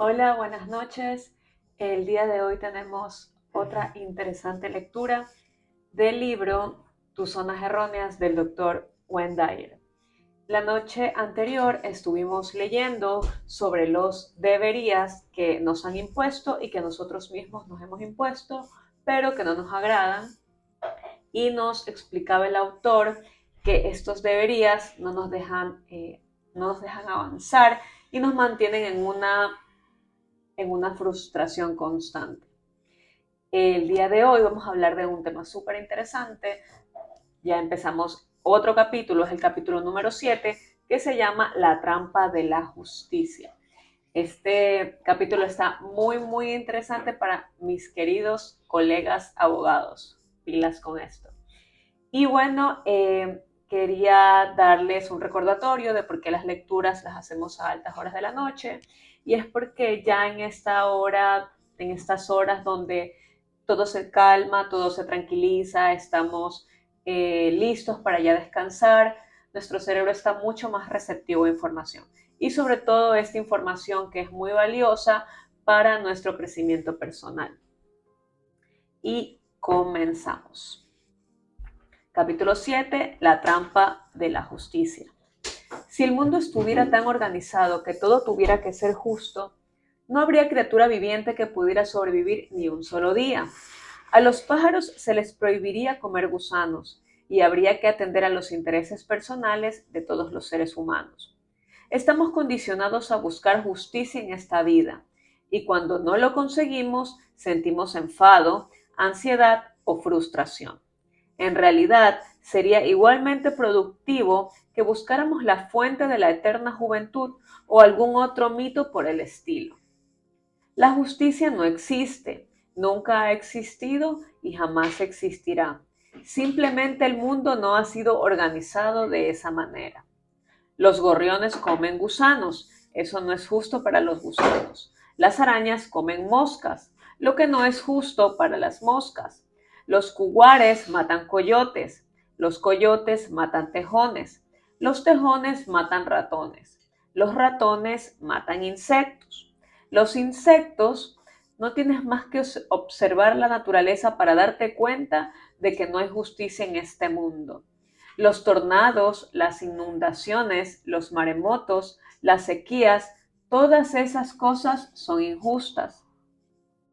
Hola, buenas noches. El día de hoy tenemos otra interesante lectura del libro Tus zonas erróneas del doctor Wayne Dyer. La noche anterior estuvimos leyendo sobre los deberías que nos han impuesto y que nosotros mismos nos hemos impuesto, pero que no nos agradan. Y nos explicaba el autor que estos deberías no nos dejan avanzar y nos mantienen en una frustración constante. El día de hoy vamos a hablar de un tema súper interesante. Ya empezamos otro capítulo, es el capítulo número 7, que se llama La trampa de la justicia. Este capítulo está muy interesante para mis queridos colegas abogados. Pilas con esto. Y bueno, quería darles un recordatorio de por qué las lecturas las hacemos a altas horas de la noche. Y es porque ya en esta hora, en estas horas donde todo se calma, todo se tranquiliza, estamos listos para ya descansar, nuestro cerebro está mucho más receptivo a información. Y sobre todo esta información que es muy valiosa para nuestro crecimiento personal. Y comenzamos. Capítulo 7. La trampa de la justicia. Si el mundo estuviera tan organizado que todo tuviera que ser justo, no habría criatura viviente que pudiera sobrevivir ni un solo día. A los pájaros se les prohibiría comer gusanos y habría que atender a los intereses personales de todos los seres humanos. Estamos condicionados a buscar justicia en esta vida y cuando no lo conseguimos sentimos enfado, ansiedad o frustración. En realidad, sería igualmente productivo que buscáramos la fuente de la eterna juventud o algún otro mito por el estilo. La justicia no existe, nunca ha existido y jamás existirá. Simplemente el mundo no ha sido organizado de esa manera. Los gorriones comen gusanos, eso no es justo para los gusanos. Las arañas comen moscas, lo que no es justo para las moscas. Los cuguares matan coyotes, los coyotes matan tejones, los tejones matan ratones, los ratones matan insectos. Los insectos, no tienes más que observar la naturaleza para darte cuenta de que no hay justicia en este mundo. Los tornados, las inundaciones, los maremotos, las sequías, todas esas cosas son injustas.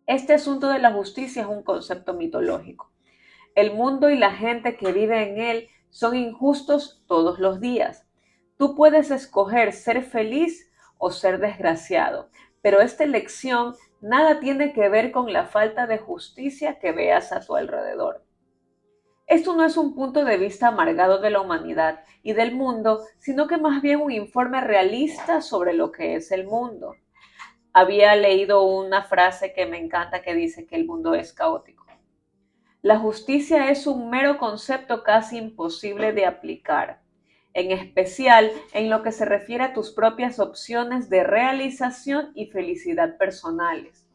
Este asunto de la justicia es un concepto mitológico. El mundo y la gente que vive en él son injustos todos los días. Tú puedes escoger ser feliz o ser desgraciado, pero esta elección nada tiene que ver con la falta de justicia que veas a tu alrededor. Esto no es un punto de vista amargado de la humanidad y del mundo, sino que más bien un informe realista sobre lo que es el mundo. Había leído una frase que me encanta que dice que el mundo es caótico. La justicia es un mero concepto casi imposible de aplicar, en especial en lo que se refiere a tus propias opciones de realización y felicidad personales.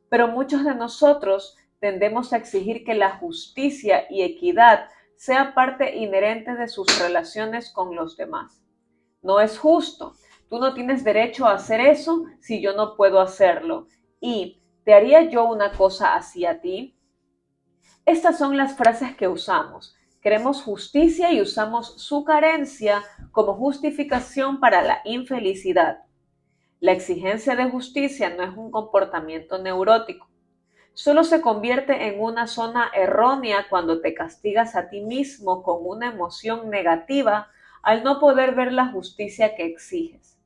Pero muchos de nosotros tendemos a exigir que la justicia y equidad sea parte inherente de sus relaciones con los demás. No es justo. Tú no tienes derecho a hacer eso si yo no puedo hacerlo. ¿Y te haría yo una cosa así a ti? Estas son las frases que usamos. Queremos justicia y usamos su carencia como justificación para la infelicidad. La exigencia de justicia no es un comportamiento neurótico. Solo se convierte en una zona errónea cuando te castigas a ti mismo con una emoción negativa al no poder ver la justicia que exiges.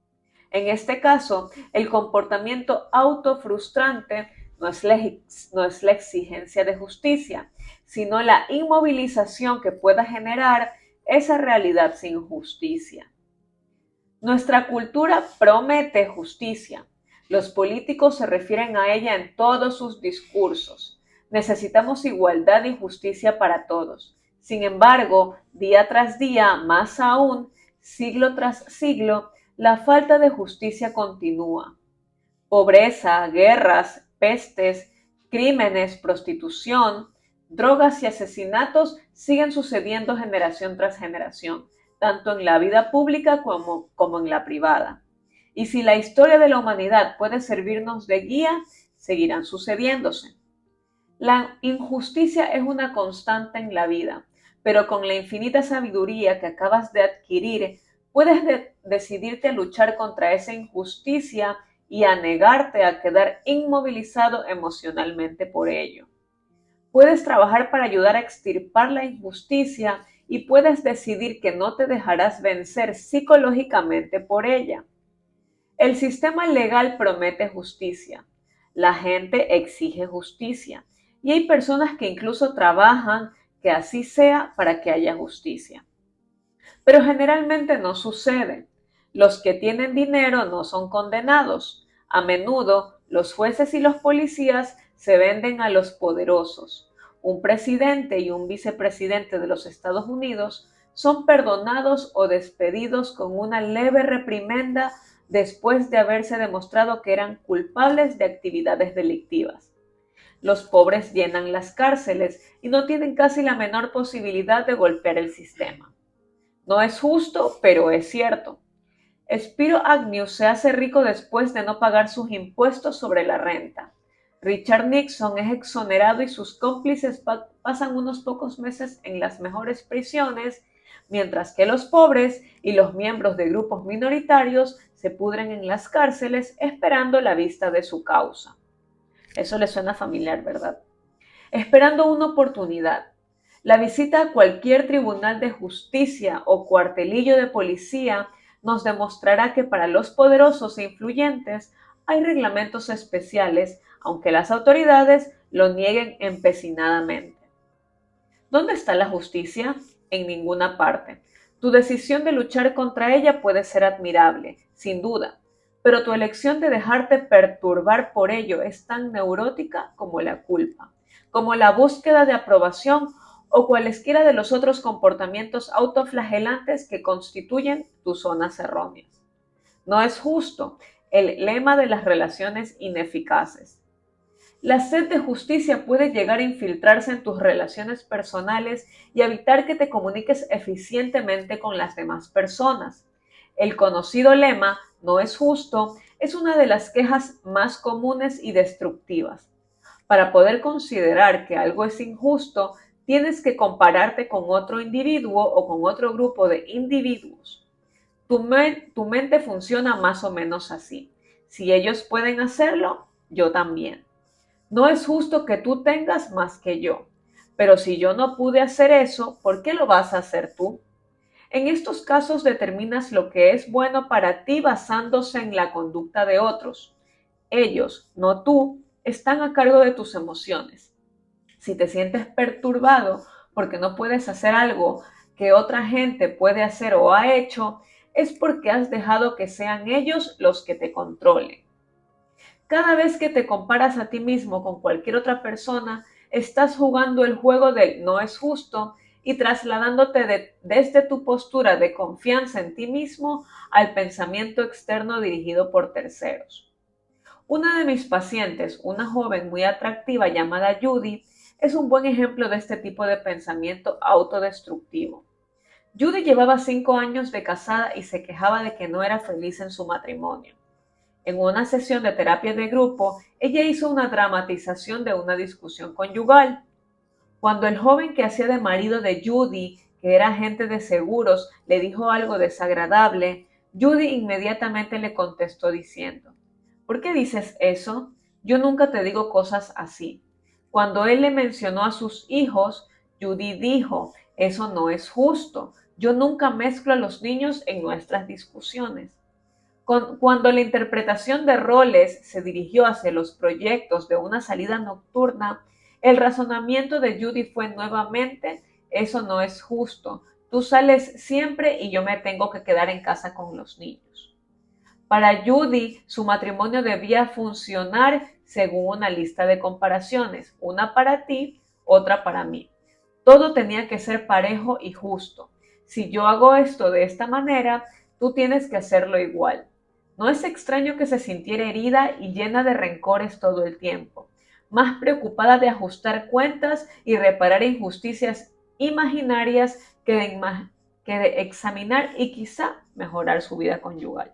En este caso, el comportamiento autofrustrante no es la exigencia de justicia, sino la inmovilización que pueda generar esa realidad sin justicia. Nuestra cultura promete justicia. Los políticos se refieren a ella en todos sus discursos. Necesitamos igualdad y justicia para todos. Sin embargo, día tras día, más aún, siglo tras siglo, la falta de justicia continúa. Pobreza, guerras, pestes, crímenes, prostitución, drogas y asesinatos siguen sucediendo generación tras generación, tanto en la vida pública como en la privada. Y si la historia de la humanidad puede servirnos de guía, seguirán sucediéndose. La injusticia es una constante en la vida, pero con la infinita sabiduría que acabas de adquirir, puedes decidirte a luchar contra esa injusticia y a negarte a quedar inmovilizado emocionalmente por ello. Puedes trabajar para ayudar a extirpar la injusticia y puedes decidir que no te dejarás vencer psicológicamente por ella. El sistema legal promete justicia. La gente exige justicia. Y hay personas que incluso trabajan que así sea para que haya justicia. Pero generalmente no sucede. Los que tienen dinero no son condenados. A menudo los jueces y los policías se venden a los poderosos. Un presidente y un vicepresidente de los Estados Unidos son perdonados o despedidos con una leve reprimenda después de haberse demostrado que eran culpables de actividades delictivas. Los pobres llenan las cárceles y no tienen casi la menor posibilidad de golpear el sistema. No es justo, pero es cierto. Spiro Agnew se hace rico después de no pagar sus impuestos sobre la renta. Richard Nixon es exonerado y sus cómplices pasan unos pocos meses en las mejores prisiones, mientras que los pobres y los miembros de grupos minoritarios se pudren en las cárceles esperando la vista de su causa. Eso le suena familiar, ¿verdad? Esperando una oportunidad. La visita a cualquier tribunal de justicia o cuartelillo de policía nos demostrará que para los poderosos e influyentes hay reglamentos especiales, aunque las autoridades lo nieguen empecinadamente. ¿Dónde está la justicia? En ninguna parte. Tu decisión de luchar contra ella puede ser admirable, sin duda, pero tu elección de dejarte perturbar por ello es tan neurótica como la culpa, como la búsqueda de aprobación o cualesquiera de los otros comportamientos autoflagelantes que constituyen tus zonas erróneas. No es justo, el lema de las relaciones ineficaces. La sed de justicia puede llegar a infiltrarse en tus relaciones personales y evitar que te comuniques eficientemente con las demás personas. El conocido lema "no es justo" es una de las quejas más comunes y destructivas. Para poder considerar que algo es injusto, tienes que compararte con otro individuo o con otro grupo de individuos. Tu mente funciona más o menos así. Si ellos pueden hacerlo, yo también. No es justo que tú tengas más que yo, pero si yo no pude hacer eso, ¿por qué lo vas a hacer tú? En estos casos determinas lo que es bueno para ti basándose en la conducta de otros. Ellos, no tú, están a cargo de tus emociones. Si te sientes perturbado porque no puedes hacer algo que otra gente puede hacer o ha hecho, es porque has dejado que sean ellos los que te controlen. Cada vez que te comparas a ti mismo con cualquier otra persona, estás jugando el juego del "no es justo" y trasladándote desde tu postura de confianza en ti mismo al pensamiento externo dirigido por terceros. Una de mis pacientes, una joven muy atractiva llamada Judy, es un buen ejemplo de este tipo de pensamiento autodestructivo. Judy llevaba 5 años de casada y se quejaba de que no era feliz en su matrimonio. En una sesión de terapia de grupo, ella hizo una dramatización de una discusión conyugal. Cuando el joven que hacía de marido de Judy, que era agente de seguros, le dijo algo desagradable, Judy inmediatamente le contestó diciendo: "¿Por qué dices eso? Yo nunca te digo cosas así". Cuando él le mencionó a sus hijos, Judy dijo: "Eso no es justo. Yo nunca mezclo a los niños en nuestras discusiones". Cuando la interpretación de roles se dirigió hacia los proyectos de una salida nocturna, el razonamiento de Judy fue nuevamente: "Eso no es justo. Tú sales siempre y yo me tengo que quedar en casa con los niños". Para Judy, su matrimonio debía funcionar según una lista de comparaciones, una para ti, otra para mí. Todo tenía que ser parejo y justo. Si yo hago esto de esta manera, tú tienes que hacerlo igual. No es extraño que se sintiera herida y llena de rencores todo el tiempo, más preocupada de ajustar cuentas y reparar injusticias imaginarias que de examinar y quizá mejorar su vida conyugal.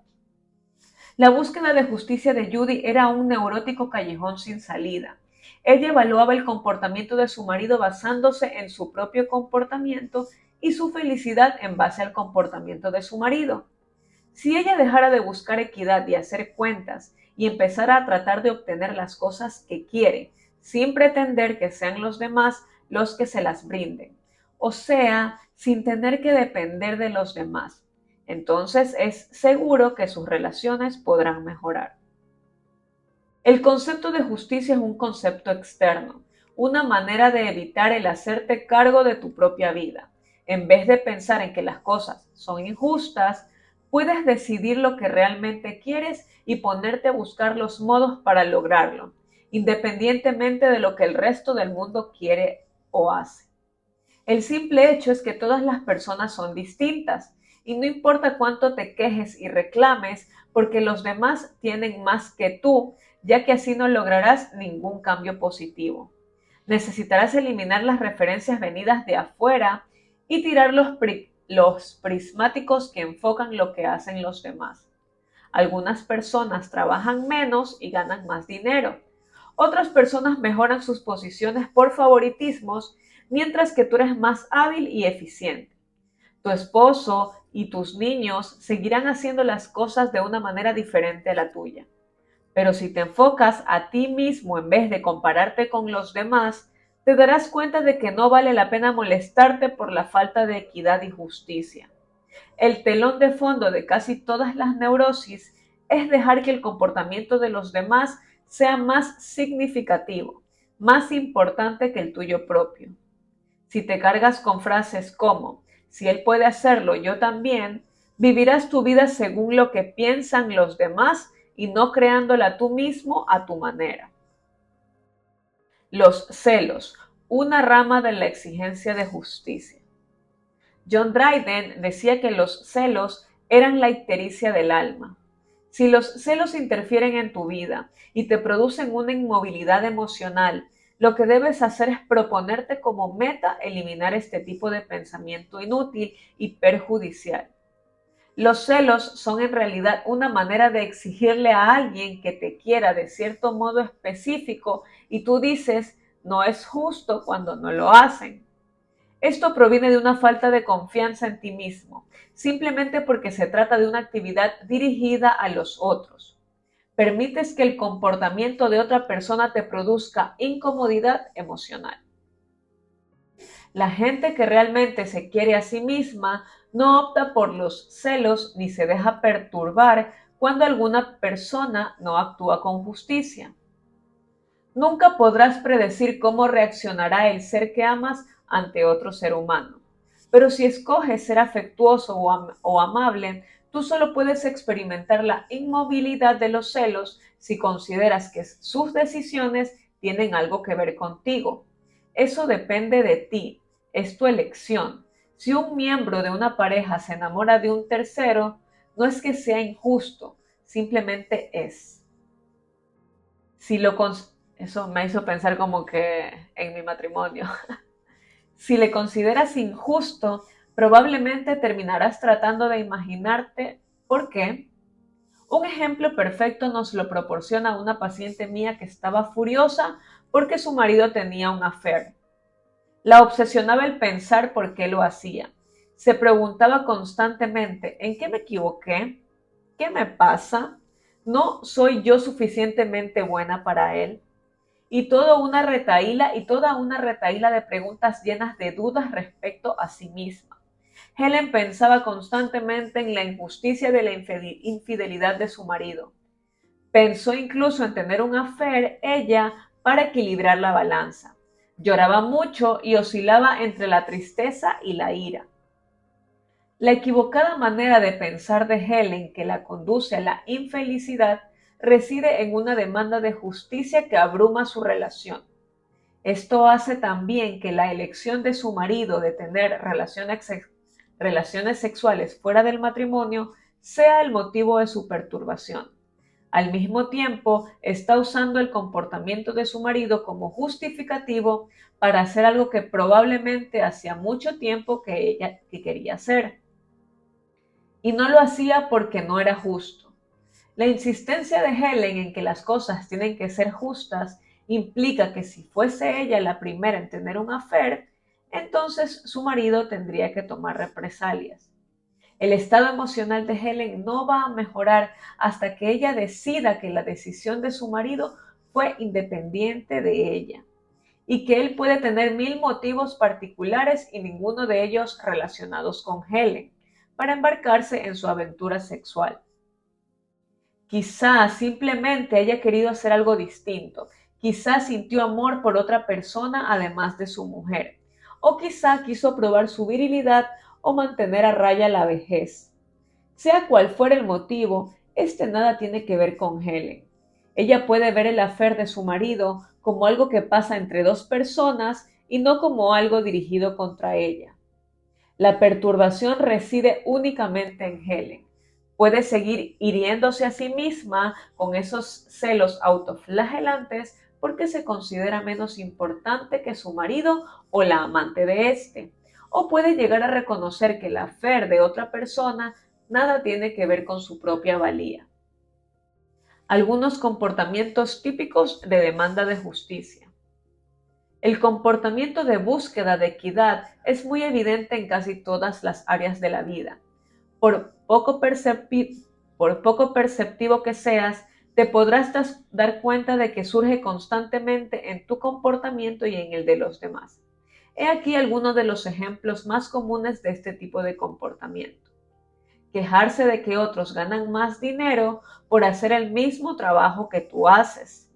La búsqueda de justicia de Judy era un neurótico callejón sin salida. Ella evaluaba el comportamiento de su marido basándose en su propio comportamiento y su felicidad en base al comportamiento de su marido. Si ella dejara de buscar equidad y hacer cuentas y empezara a tratar de obtener las cosas que quiere, sin pretender que sean los demás los que se las brinden, o sea, sin tener que depender de los demás, entonces es seguro que sus relaciones podrán mejorar. El concepto de justicia es un concepto externo, una manera de evitar el hacerte cargo de tu propia vida. En vez de pensar en que las cosas son injustas, puedes decidir lo que realmente quieres y ponerte a buscar los modos para lograrlo, independientemente de lo que el resto del mundo quiere o hace. El simple hecho es que todas las personas son distintas y no importa cuánto te quejes y reclames porque los demás tienen más que tú, ya que así no lograrás ningún cambio positivo. Necesitarás eliminar las referencias venidas de afuera y tirar los prismáticos que enfocan lo que hacen los demás. Algunas personas trabajan menos y ganan más dinero. Otras personas mejoran sus posiciones por favoritismos, mientras que tú eres más hábil y eficiente. Tu esposo y tus niños seguirán haciendo las cosas de una manera diferente a la tuya. Pero si te enfocas a ti mismo en vez de compararte con los demás, te darás cuenta de que no vale la pena molestarte por la falta de equidad y justicia. El telón de fondo de casi todas las neurosis es dejar que el comportamiento de los demás sea más significativo, más importante que el tuyo propio. Si te cargas con frases como, si él puede hacerlo, yo también, vivirás tu vida según lo que piensan los demás y no creándola tú mismo a tu manera. Los celos, una rama de la exigencia de justicia. John Dryden decía que los celos eran la ictericia del alma. Si los celos interfieren en tu vida y te producen una inmovilidad emocional, lo que debes hacer es proponerte como meta eliminar este tipo de pensamiento inútil y perjudicial. Los celos son en realidad una manera de exigirle a alguien que te quiera de cierto modo específico y tú dices, no es justo cuando no lo hacen. Esto proviene de una falta de confianza en ti mismo, simplemente porque se trata de una actividad dirigida a los otros. Permites que el comportamiento de otra persona te produzca incomodidad emocional. La gente que realmente se quiere a sí misma no opta por los celos ni se deja perturbar cuando alguna persona no actúa con justicia. Nunca podrás predecir cómo reaccionará el ser que amas ante otro ser humano. Pero si escoges ser afectuoso o amable, tú solo puedes experimentar la inmovilidad de los celos si consideras que sus decisiones tienen algo que ver contigo. Eso depende de ti, es tu elección. Si un miembro de una pareja se enamora de un tercero, no es que sea injusto, simplemente es. Si lo Eso me hizo pensar como que en mi matrimonio. Si le consideras injusto, probablemente terminarás tratando de imaginarte por qué. Un ejemplo perfecto nos lo proporciona una paciente mía que estaba furiosa porque su marido tenía un affair. La obsesionaba el pensar por qué lo hacía. Se preguntaba constantemente, ¿en qué me equivoqué? ¿Qué me pasa? ¿No soy yo suficientemente buena para él? Toda una retaíla de preguntas llenas de dudas respecto a sí misma. Helen pensaba constantemente en la injusticia de la infidelidad de su marido. Pensó incluso en tener un affair ella para equilibrar la balanza. Lloraba mucho y oscilaba entre la tristeza y la ira. La equivocada manera de pensar de Helen que la conduce a la infelicidad reside en una demanda de justicia que abruma su relación. Esto hace también que la elección de su marido de tener relaciones sexuales fuera del matrimonio sea el motivo de su perturbación. Al mismo tiempo, está usando el comportamiento de su marido como justificativo para hacer algo que probablemente hacía mucho tiempo que ella quería hacer. Y no lo hacía porque no era justo. La insistencia de Helen en que las cosas tienen que ser justas implica que si fuese ella la primera en tener un affair, entonces su marido tendría que tomar represalias. El estado emocional de Helen no va a mejorar hasta que ella decida que la decisión de su marido fue independiente de ella y que él puede tener 1000 motivos particulares y ninguno de ellos relacionados con Helen para embarcarse en su aventura sexual. Quizás simplemente haya querido hacer algo distinto, quizás sintió amor por otra persona además de su mujer, o quizá quiso probar su virilidad o mantener a raya la vejez. Sea cual fuera el motivo, este nada tiene que ver con Helen. Ella puede ver el affair de su marido como algo que pasa entre dos personas y no como algo dirigido contra ella. La perturbación reside únicamente en Helen. Puede seguir hiriéndose a sí misma con esos celos autoflagelantes porque se considera menos importante que su marido o la amante de éste. O puede llegar a reconocer que el affair de otra persona nada tiene que ver con su propia valía. Algunos comportamientos típicos de demanda de justicia. El comportamiento de búsqueda de equidad es muy evidente en casi todas las áreas de la vida. Por poco perceptivo que seas, te podrás dar cuenta de que surge constantemente en tu comportamiento y en el de los demás. He aquí algunos de los ejemplos más comunes de este tipo de comportamiento. Quejarse de que otros ganan más dinero por hacer el mismo trabajo que tú haces.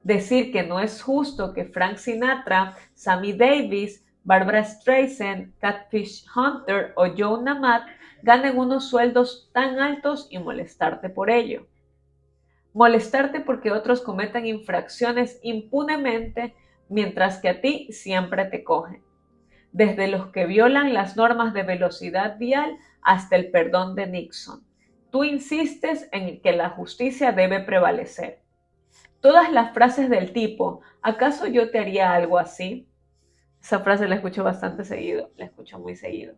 Decir que no es justo que Frank Sinatra, Sammy Davis, Barbra Streisand, Catfish Hunter o Joe Namath ganen unos sueldos tan altos y molestarte por ello. Molestarte porque otros cometen infracciones impunemente mientras que a ti siempre te cogen. Desde los que violan las normas de velocidad vial hasta el perdón de Nixon. Tú insistes en que la justicia debe prevalecer. Todas las frases del tipo, ¿acaso yo te haría algo así? Esa frase la escucho bastante seguido, la escucho muy seguido.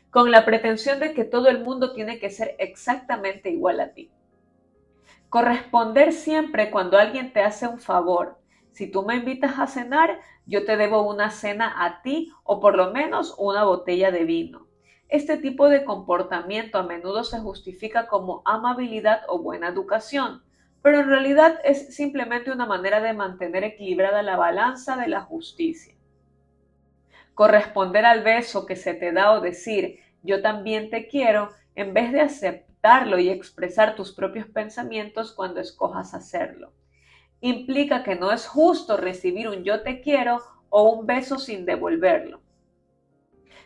Con la pretensión de que todo el mundo tiene que ser exactamente igual a ti. Corresponder siempre cuando alguien te hace un favor. Si tú me invitas a cenar, yo te debo una cena a ti o por lo menos una botella de vino. Este tipo de comportamiento a menudo se justifica como amabilidad o buena educación, pero en realidad es simplemente una manera de mantener equilibrada la balanza de la justicia. Corresponder al beso que se te da o decir yo también te quiero en vez de aceptarlo y expresar tus propios pensamientos cuando escojas hacerlo. Implica que no es justo recibir un yo te quiero o un beso sin devolverlo.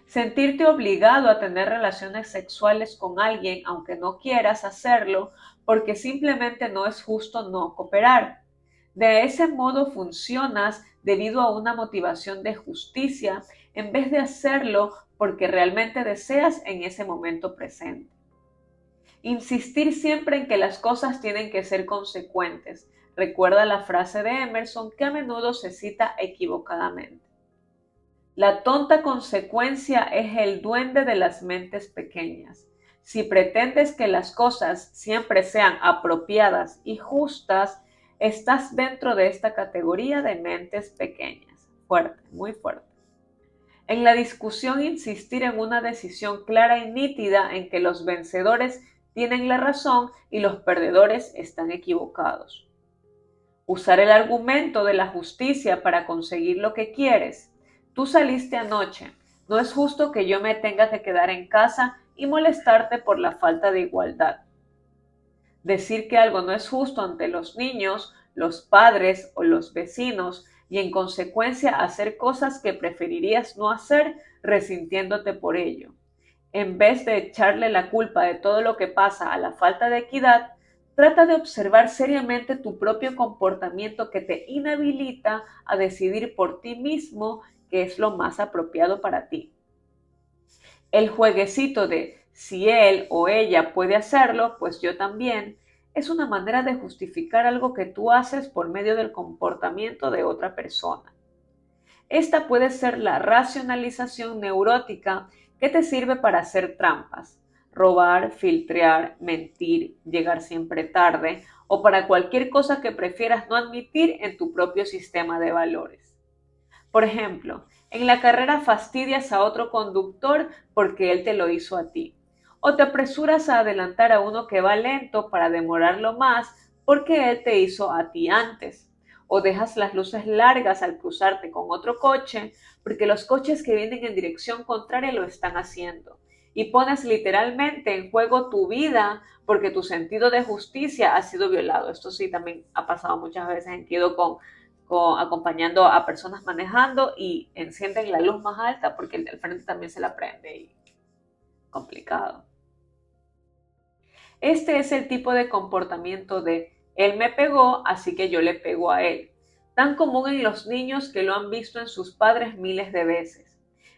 Sentirte obligado a tener relaciones sexuales con alguien aunque no quieras hacerlo porque simplemente no es justo no cooperar. De ese modo funcionas debido a una motivación de justicia en vez de hacerlo porque realmente deseas en ese momento presente. Insistir siempre en que las cosas tienen que ser consecuentes. Recuerda la frase de Emerson que a menudo se cita equivocadamente. La tonta consecuencia es el duende de las mentes pequeñas. Si pretendes que las cosas siempre sean apropiadas y justas, estás dentro de esta categoría de mentes pequeñas. Fuerte, muy fuerte. En la discusión insistir en una decisión clara y nítida en que los vencedores tienen la razón y los perdedores están equivocados. Usar el argumento de la justicia para conseguir lo que quieres. Tú saliste anoche. No es justo que yo me tenga que quedar en casa y molestarte por la falta de igualdad. Decir que algo no es justo ante los niños, los padres o los vecinos y en consecuencia hacer cosas que preferirías no hacer resintiéndote por ello. En vez de echarle la culpa de todo lo que pasa a la falta de equidad, trata de observar seriamente tu propio comportamiento que te inhabilita a decidir por ti mismo qué es lo más apropiado para ti. El jueguecito de si él o ella puede hacerlo, pues yo también, es una manera de justificar algo que tú haces por medio del comportamiento de otra persona. Esta puede ser la racionalización neurótica que te sirve para hacer trampas. robar, filtrear, mentir, llegar siempre tarde o para cualquier cosa que prefieras no admitir en tu propio sistema de valores. Por ejemplo, en la carrera fastidias a otro conductor porque él te lo hizo a ti. O te apresuras a adelantar a uno que va lento para demorarlo más porque él te hizo a ti antes. O dejas las luces largas al cruzarte con otro coche porque los coches que vienen en dirección contraria lo están haciendo. Y pones literalmente en juego tu vida porque tu sentido de justicia ha sido violado. Esto sí también ha pasado muchas veces en Kido acompañando a personas manejando y encienden la luz más alta porque el del frente también se la prende y complicado. Este es el tipo de comportamiento de él me pegó, así que yo le pego a él, tan común en los niños que lo han visto en sus padres miles de veces.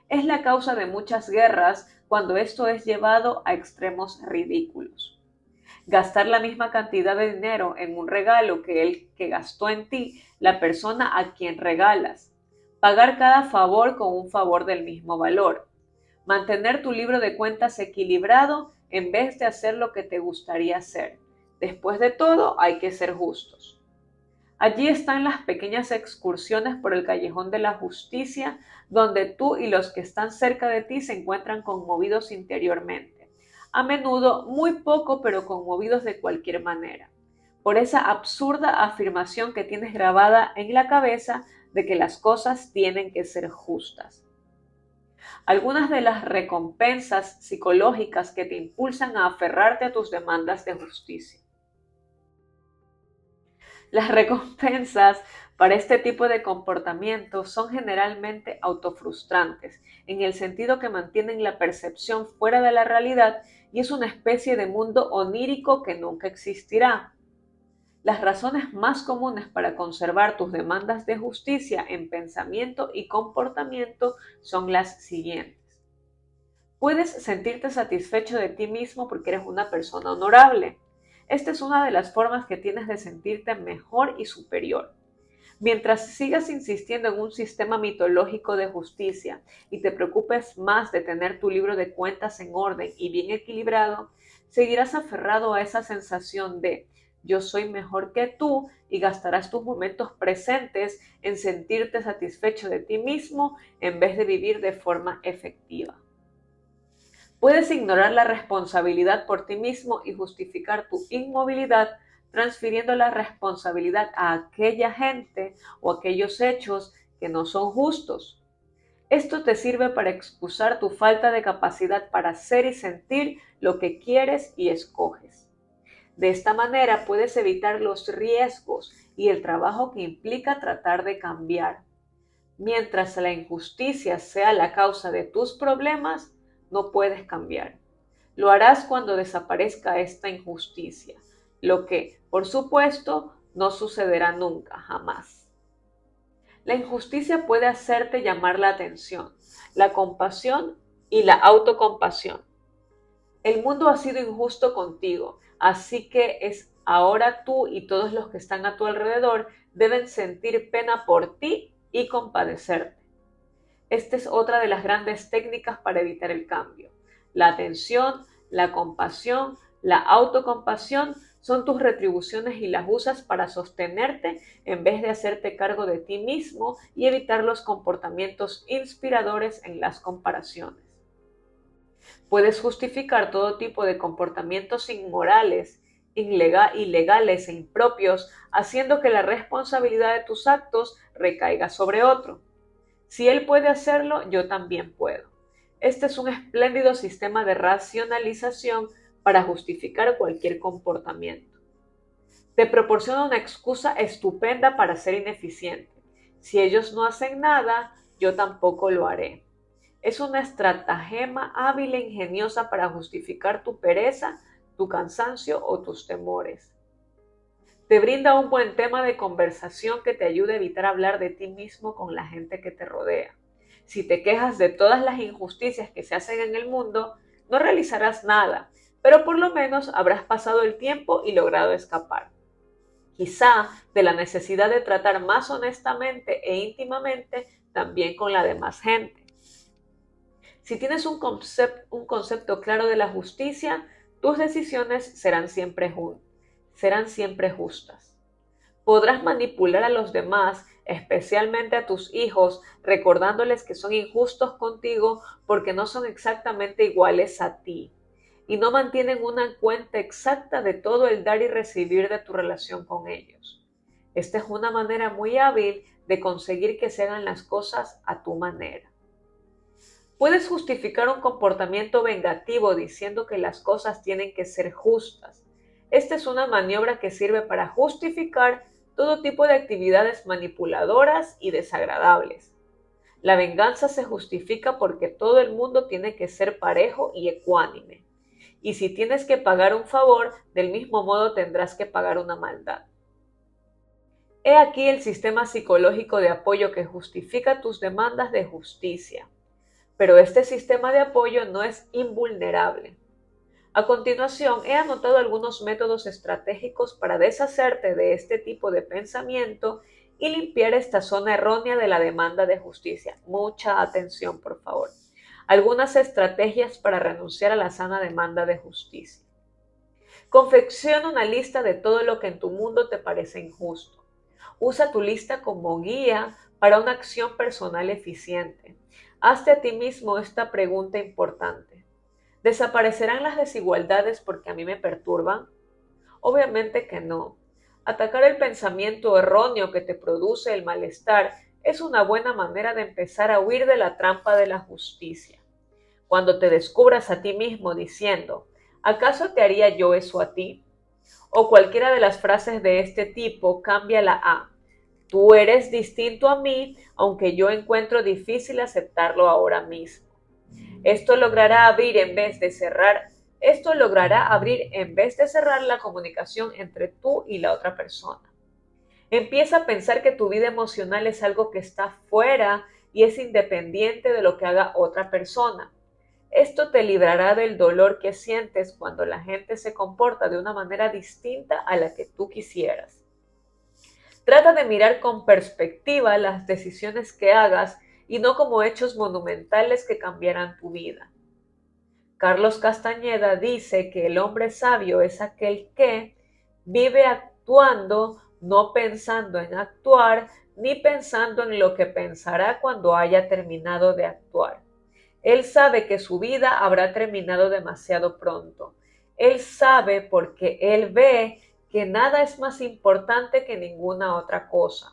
Es la causa de muchas guerras cuando esto es llevado a extremos ridículos. Gastar la misma cantidad de dinero en un regalo que el que gastó en ti la persona a quien regalas. Pagar cada favor con un favor del mismo valor. Mantener tu libro de cuentas equilibrado en vez de hacer lo que te gustaría hacer. Después de todo, hay que ser justos. Allí están las pequeñas excursiones por el callejón de la justicia, donde tú y los que están cerca de ti se encuentran conmovidos interiormente. A menudo muy poco, pero conmovidos de cualquier manera, por esa absurda afirmación que tienes grabada en la cabeza de que las cosas tienen que ser justas. Algunas de las recompensas psicológicas que te impulsan a aferrarte a tus demandas de justicia. Las recompensas para este tipo de comportamientos son generalmente autofrustrantes, en el sentido que mantienen la percepción fuera de la realidad y es una especie de mundo onírico que nunca existirá. Las razones más comunes para conservar tus demandas de justicia en pensamiento y comportamiento son las siguientes. Puedes sentirte satisfecho de ti mismo porque eres una persona honorable. Esta es una de las formas que tienes de sentirte mejor y superior. Mientras sigas insistiendo en un sistema mitológico de justicia y te preocupes más de tener tu libro de cuentas en orden y bien equilibrado, seguirás aferrado a esa sensación de yo soy mejor que tú y gastarás tus momentos presentes en sentirte satisfecho de ti mismo en vez de vivir de forma efectiva. Puedes ignorar la responsabilidad por ti mismo y justificar tu inmovilidad transfiriendo la responsabilidad a aquella gente o aquellos hechos que no son justos. Esto te sirve para excusar tu falta de capacidad para hacer y sentir lo que quieres y escoges. De esta manera puedes evitar los riesgos y el trabajo que implica tratar de cambiar. Mientras la injusticia sea la causa de tus problemas, no puedes cambiar. Lo harás cuando desaparezca esta injusticia, lo que, por supuesto, no sucederá nunca, jamás. La injusticia puede hacerte llamar la atención, la compasión y la autocompasión. El mundo ha sido injusto contigo, así que es ahora tú y todos los que están a tu alrededor deben sentir pena por ti y compadecerte. Esta es otra de las grandes técnicas para evitar el cambio. La atención, la compasión, la autocompasión son tus retribuciones y las usas para sostenerte en vez de hacerte cargo de ti mismo y evitar los comportamientos inspiradores en las comparaciones. Puedes justificar todo tipo de comportamientos inmorales, ilegales e impropios, haciendo que la responsabilidad de tus actos recaiga sobre otro. Si él puede hacerlo, yo también puedo. Este es un espléndido sistema de racionalización para justificar cualquier comportamiento. Te proporciona una excusa estupenda para ser ineficiente. Si ellos no hacen nada, yo tampoco lo haré. Es una estratagema hábil e ingeniosa para justificar tu pereza, tu cansancio o tus temores. Te brinda un buen tema de conversación que te ayude a evitar hablar de ti mismo con la gente que te rodea. Si te quejas de todas las injusticias que se hacen en el mundo, no realizarás nada, pero por lo menos habrás pasado el tiempo y logrado escapar. Quizá de la necesidad de tratar más honestamente e íntimamente también con la demás gente. Si tienes un concepto claro de la justicia, tus decisiones serán siempre justas. Podrás manipular a los demás, especialmente a tus hijos, recordándoles que son injustos contigo porque no son exactamente iguales a ti y no mantienen una cuenta exacta de todo el dar y recibir de tu relación con ellos. Esta es una manera muy hábil de conseguir que se hagan las cosas a tu manera. Puedes justificar un comportamiento vengativo diciendo que las cosas tienen que ser justas. Esta es una maniobra que sirve para justificar todo tipo de actividades manipuladoras y desagradables. La venganza se justifica porque todo el mundo tiene que ser parejo y ecuánime. Y si tienes que pagar un favor, del mismo modo tendrás que pagar una maldad. He aquí el sistema psicológico de apoyo que justifica tus demandas de justicia. Pero este sistema de apoyo no es invulnerable. A continuación, he anotado algunos métodos estratégicos para deshacerte de este tipo de pensamiento y limpiar esta zona errónea de la demanda de justicia. Mucha atención, por favor. Algunas estrategias para renunciar a la sana demanda de justicia. Confecciona una lista de todo lo que en tu mundo te parece injusto. Usa tu lista como guía para una acción personal eficiente. Hazte a ti mismo esta pregunta importante. ¿Desaparecerán las desigualdades porque a mí me perturban? Obviamente que no. Atacar el pensamiento erróneo que te produce el malestar es una buena manera de empezar a huir de la trampa de la justicia. Cuando te descubras a ti mismo diciendo, ¿acaso te haría yo eso a ti? O cualquiera de las frases de este tipo, cámbiala a, tú eres distinto a mí, aunque yo encuentro difícil aceptarlo ahora mismo. Esto logrará abrir en vez de cerrar la comunicación entre tú y la otra persona. Empieza a pensar que tu vida emocional es algo que está fuera y es independiente de lo que haga otra persona. Esto te librará del dolor que sientes cuando la gente se comporta de una manera distinta a la que tú quisieras. Trata de mirar con perspectiva las decisiones que hagas y no como hechos monumentales que cambiarán tu vida. Carlos Castañeda dice que el hombre sabio es aquel que vive actuando, no pensando en actuar, ni pensando en lo que pensará cuando haya terminado de actuar. Él sabe que su vida habrá terminado demasiado pronto. Él sabe porque él ve que nada es más importante que ninguna otra cosa.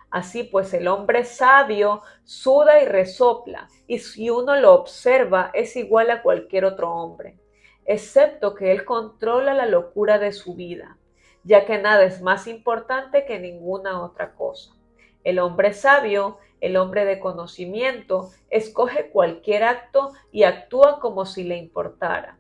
Así pues, el hombre sabio suda y resopla, y si uno lo observa es igual a cualquier otro hombre, excepto que él controla la locura de su vida, ya que nada es más importante que ninguna otra cosa. El hombre sabio, el hombre de conocimiento, escoge cualquier acto y actúa como si le importara.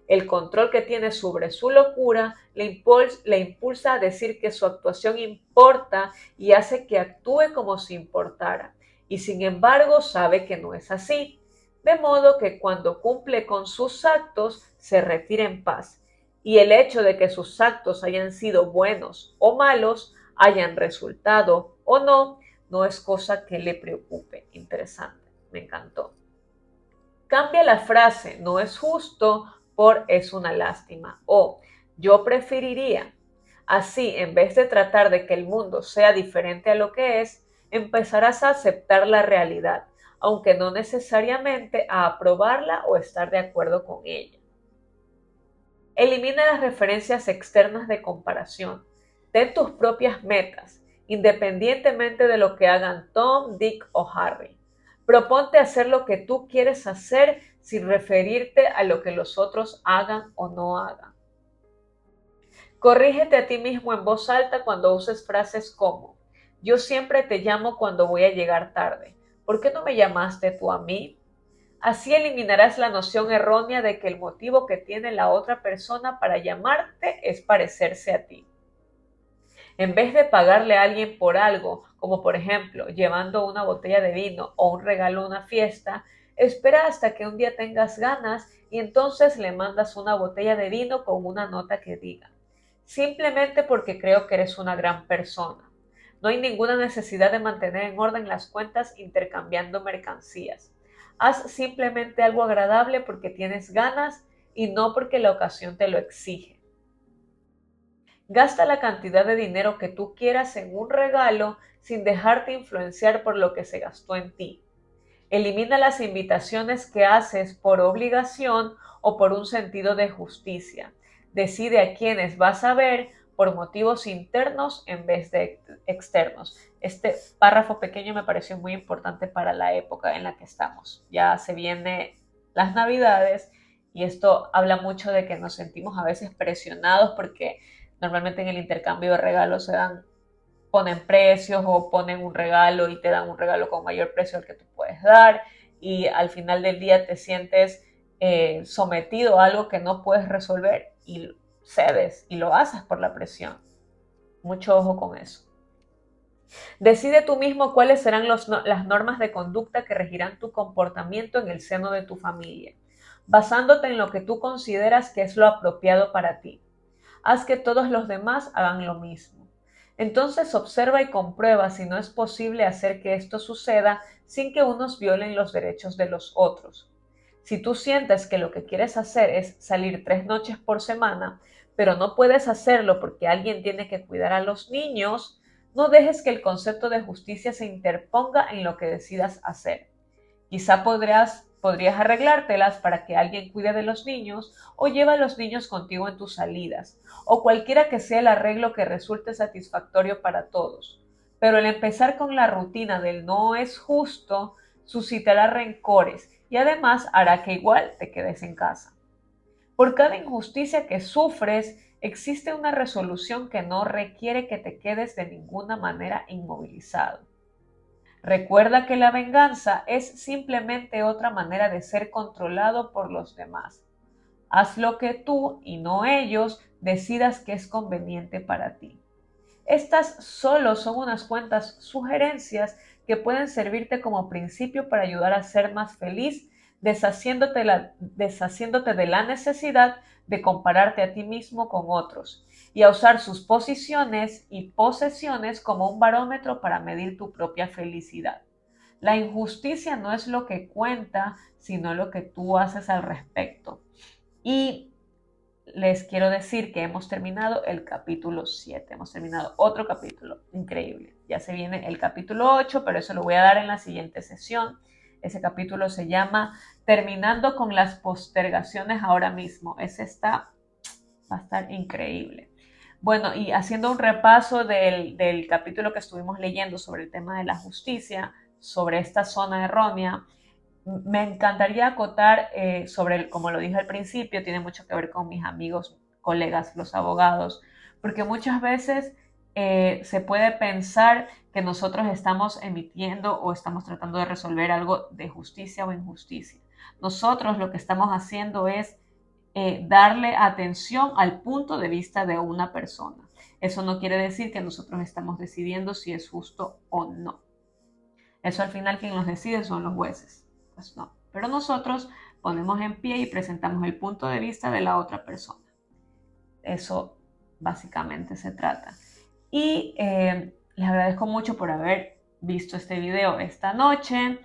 El control que tiene sobre su locura le impulsa a decir que su actuación importa y hace que actúe como si importara. Y sin embargo sabe que no es así. De modo que cuando cumple con sus actos se retira en paz. Y el hecho de que sus actos hayan sido buenos o malos, hayan resultado o no, no es cosa que le preocupe. Interesante, me encantó. Cambia la frase no es justo por es una lástima o yo preferiría. Así, en vez de tratar de que el mundo sea diferente a lo que es, empezarás a aceptar la realidad, aunque no necesariamente a aprobarla o estar de acuerdo con ella. Elimina las referencias externas de comparación. Ten tus propias metas, independientemente de lo que hagan Tom, Dick o Harry. Proponte hacer lo que tú quieres hacer sin referirte a lo que los otros hagan o no hagan. Corrígete a ti mismo en voz alta cuando uses frases como yo siempre te llamo cuando voy a llegar tarde. ¿Por qué no me llamaste tú a mí? Así eliminarás la noción errónea de que el motivo que tiene la otra persona para llamarte es parecerse a ti. En vez de pagarle a alguien por algo, como por ejemplo llevando una botella de vino o un regalo a una fiesta, espera hasta que un día tengas ganas y entonces le mandas una botella de vino con una nota que diga, simplemente porque creo que eres una gran persona. No hay ninguna necesidad de mantener en orden las cuentas intercambiando mercancías. Haz simplemente algo agradable porque tienes ganas y no porque la ocasión te lo exige. Gasta la cantidad de dinero que tú quieras en un regalo sin dejarte influenciar por lo que se gastó en ti. Elimina las invitaciones que haces por obligación o por un sentido de justicia. Decide a quiénes vas a ver por motivos internos en vez de externos. Este párrafo pequeño me pareció muy importante para la época en la que estamos. Ya se vienen las Navidades y esto habla mucho de que nos sentimos a veces presionados porque normalmente en el intercambio de regalos ponen precios o ponen un regalo y te dan un regalo con mayor precio al que tú puedes dar y al final del día te sientes sometido a algo que no puedes resolver y cedes y lo haces por la presión. Mucho ojo con eso. Decide tú mismo cuáles serán las normas de conducta que regirán tu comportamiento en el seno de tu familia, basándote en lo que tú consideras que es lo apropiado para ti. Haz que todos los demás hagan lo mismo. Entonces observa y comprueba si no es posible hacer que esto suceda sin que unos violen los derechos de los otros. Si tú sientes que lo que quieres hacer es salir 3 noches por semana, pero no puedes hacerlo porque alguien tiene que cuidar a los niños, no dejes que el concepto de justicia se interponga en lo que decidas hacer. Quizá podrías arreglártelas para que alguien cuide de los niños o lleva a los niños contigo en tus salidas, o cualquiera que sea el arreglo que resulte satisfactorio para todos. Pero el empezar con la rutina del no es justo suscitará rencores y además hará que igual te quedes en casa. Por cada injusticia que sufres, existe una resolución que no requiere que te quedes de ninguna manera inmovilizado. Recuerda que la venganza es simplemente otra manera de ser controlado por los demás. Haz lo que tú y no ellos decidas que es conveniente para ti. Estas solo son unas cuantas sugerencias que pueden servirte como principio para ayudar a ser más feliz, deshaciéndote de la necesidad de compararte a ti mismo con otros y a usar sus posiciones y posesiones como un barómetro para medir tu propia felicidad. La injusticia no es lo que cuenta, sino lo que tú haces al respecto. Y les quiero decir que hemos terminado el capítulo 7, hemos terminado otro capítulo, increíble. Ya se viene el capítulo 8, pero eso lo voy a dar en la siguiente sesión. Ese capítulo se llama Terminando con las postergaciones ahora mismo. Va a estar increíble. Bueno, y haciendo un repaso del capítulo que estuvimos leyendo sobre el tema de la justicia, sobre esta zona errónea, me encantaría acotar sobre, como lo dije al principio, tiene mucho que ver con mis amigos, colegas, los abogados, porque muchas veces se puede pensar que nosotros estamos emitiendo o estamos tratando de resolver algo de justicia o injusticia. Nosotros lo que estamos haciendo es darle atención al punto de vista de una persona. Eso no quiere decir que nosotros estamos decidiendo si es justo o no. Eso al final quien los decide son los jueces. Pues no. Pero nosotros ponemos en pie y presentamos el punto de vista de la otra persona. Eso básicamente se trata. Y les agradezco mucho por haber visto este video esta noche.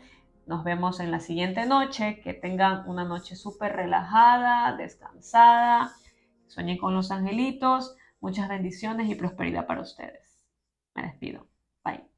Nos vemos en la siguiente noche. Que tengan una noche súper relajada, descansada. Sueñen con los angelitos. Muchas bendiciones y prosperidad para ustedes. Me despido. Bye.